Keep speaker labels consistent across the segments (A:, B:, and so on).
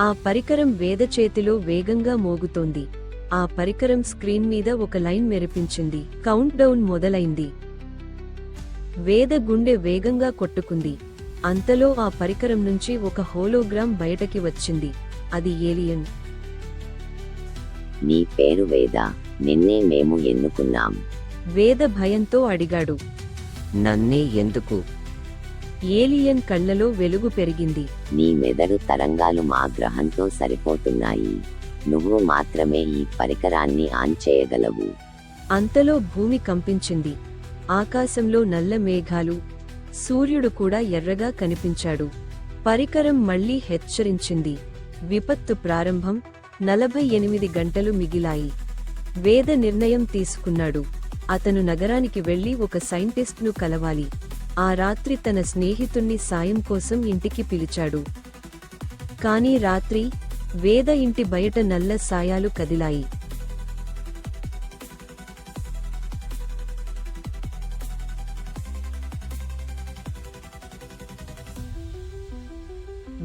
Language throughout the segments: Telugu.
A: ఆ పరికరం వేద చేతిలో వేగంగా మోగుతోంది. ఆ పరికరం స్క్రీన్ మీద ఒక లైన్ మెరిపించింది. కౌంట్ డౌన్ మొదలైంది. వేద గుండె వేగంగా కొట్టుకుంది. అంతలో ఆ పరికరం నుంచి ఒక హోలోగ్రామ్ బయటకి వచ్చింది. అది ఏలియన్.
B: నీ పేరు వేద, నిన్నే మేము ఎన్నుకున్నాం.
A: వేద భయంతో అడిగాడు.
C: నన్నే ఎందుకు?
A: ఏలియన్ కళ్ళలో వెలుగు పెరిగింది.
B: నీ మెదడు తరంగాలు మా గ్రహంతో సరిపోతున్నాయి. నువ్వు మాత్రమే ఈ పరికరాన్ని ఆన్ చేయగలవు.
A: అంతలో భూమి కంపించింది. ఆకాశంలో నల్ల మేఘాలు, సూర్యుడు కూడా ఎర్రగా కనిపించాడు. పరికరం మళ్లీ హెచ్చరించింది. విపత్తు ప్రారంభం. 48 గంటలు మిగిలాయి. వేద నిర్ణయం తీసుకున్నాడు. అతను నగరానికి వెళ్లి ఒక సైంటిస్ట్ను కలవాలి. ఆ రాత్రి తన స్నేహితుణ్ణి సాయం కోసం ఇంటికి పిలిచాడు. కానీ రాత్రి వేద ఇంటి బయట నల్ల సాయాలు కదిలాయి.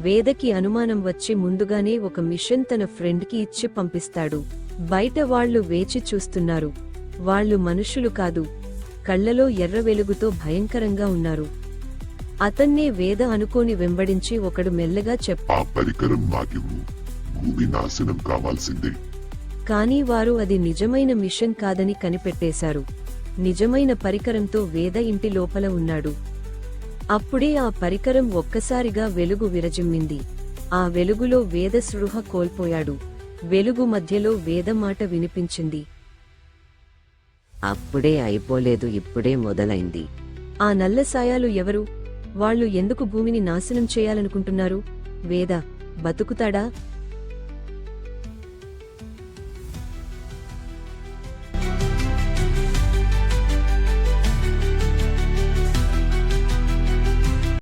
A: వేదకి అనుమానం వచ్చి ముందుగానే ఒక మిషన్ తన ఫ్రెండ్కి ఇచ్చి పంపిస్తాడు. బయట వాళ్లు వేచి చూస్తున్నారు. వాళ్లు మనుషులు కాదు, కళ్లలో ఎర్ర వెలుగుతో భయంకరంగా ఉన్నారు. అతన్నే వేద అనుకోని వెంబడించి ఒకడు మెల్లగా
D: ఆ పరికరం మాకివ్వు, భూమి నాశనం కావాల్సిందే.
A: కానీ వారు అది నిజమైన మిషన్ కాదని కనిపెట్టేశారు. నిజమైన పరికరంతో వేద ఇంటి లోపల ఉన్నాడు. అప్పుడే ఆ పరికరం ఒక్కసారిగా వెలుగు విరజిమ్మింది. ఆ వెలుగులో వేద స్పృహ కోల్పోయాడు. వెలుగు మధ్యలో వేద మాట వినిపించింది.
C: అప్పుడే అయిపోలేదు, ఇప్పుడే మొదలైంది.
A: ఆ నల్ల సాయాలు ఎవరు? వాళ్ళు ఎందుకు భూమిని నాశనం చేయాలనుకుంటున్నారు? వేద బతుకుతాడా?